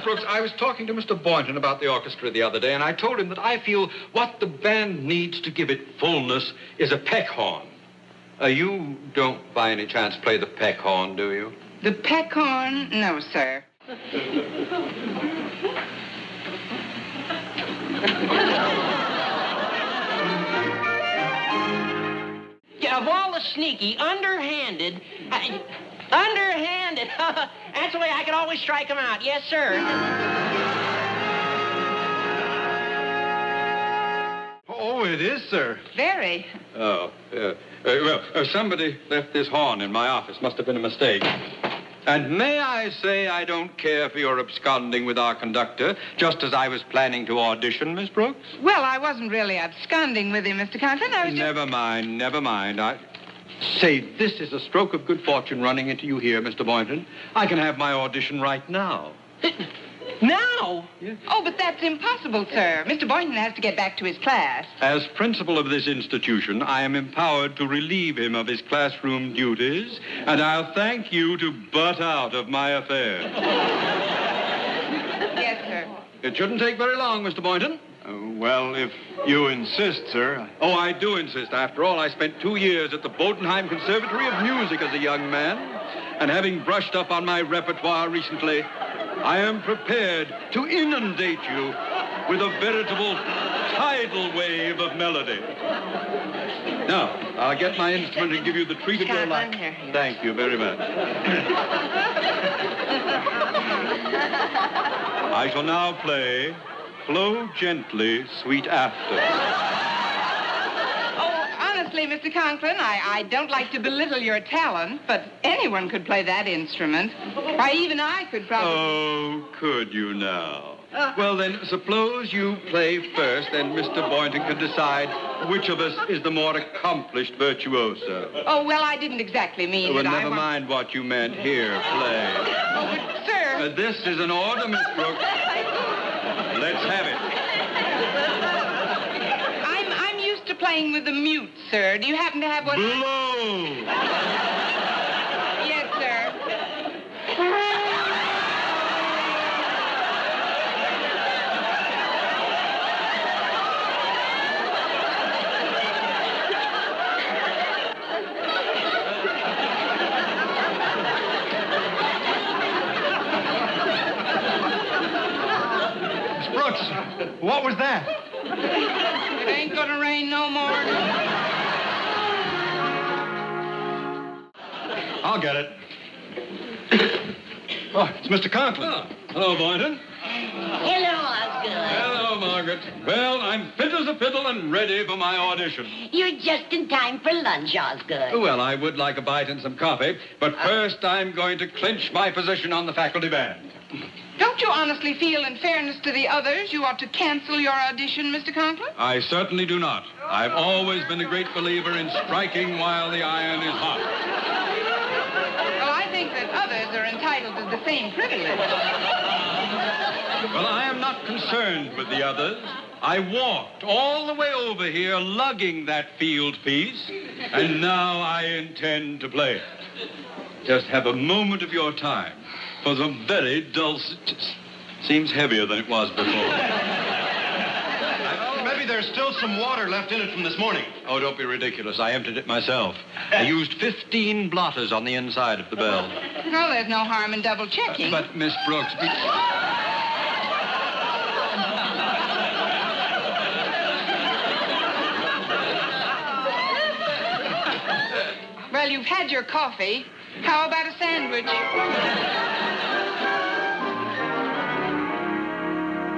Miss Brooks, I was talking to Mr. Boynton about the orchestra the other day, and I told him that I feel what the band needs to give it fullness is a peck horn. You don't, by any chance, play the peck horn, do you? The peck horn? No, sir. Yeah, of all the sneaky, underhanded... Underhanded. That's the way I could always strike him out. Yes, sir. Oh, it is, sir. Very. Oh, somebody left this horn in my office. Must have been a mistake. And may I say I don't care for your absconding with our conductor, just as I was planning to audition, Miss Brooks? Well, I wasn't really absconding with him, Mr. Conklin. I was just... Never mind. Say, this is a stroke of good fortune running into you here, Mr. Boynton. I can have my audition right now. Now? Yes. Oh, but that's impossible, sir. Mr. Boynton has to get back to his class. As principal of this institution, I am empowered to relieve him of his classroom duties, and I'll thank you to butt out of my affairs. Yes, sir. It shouldn't take very long, Mr. Boynton. Well, if you insist, sir. Oh, I do insist. After all, I spent 2 years at the Bodenheim Conservatory of Music as a young man, and having brushed up on my repertoire recently, I am prepared to inundate you with a veritable tidal wave of melody. Now, I'll get my instrument and give you the treat of your life. Thank you very much. I shall now play Flow Gently, Sweet After. Oh, honestly, Mr. Conklin, I don't like to belittle your talent, but anyone could play that instrument. Why, even I could probably... Oh, could you now? Well, then, suppose you play first, and Mr. Boynton can decide which of us is the more accomplished virtuoso. Oh, well, I didn't exactly mean Well, that never mind what you meant. Here, play. Oh, but, sir... This is an order, Miss Brooks. Let's have it. I'm used to playing with the mute, sir. Do you happen to have one? Blow! Yes, sir. Brooks, what was that? It ain't gonna rain no more. I'll get it. Oh, it's Mr. Conklin. Oh, hello, Boynton. Hello, Osgood. Hello, Margaret. Well, I'm fit as a fiddle and ready for my audition. You're just in time for lunch, Osgood. Well, I would like a bite and some coffee, but first I'm going to clinch my position on the faculty band. Don't you honestly feel, in fairness to the others, you ought to cancel your audition, Mr. Conklin? I certainly do not. I've always been a great believer in striking while the iron is hot. Well, I think that others are entitled to the same privilege. Well, I am not concerned with the others. I walked all the way over here lugging that field piece, and now I intend to play it. Just have a moment of your time for the very dulcet... Seems heavier than it was before. Maybe there's still some water left in it from this morning. Oh, don't be ridiculous. I emptied it myself. I used 15 blotters on the inside of the bell. No, there's no harm in double checking. But, Miss Brooks... Well, you've had your coffee. How about a sandwich?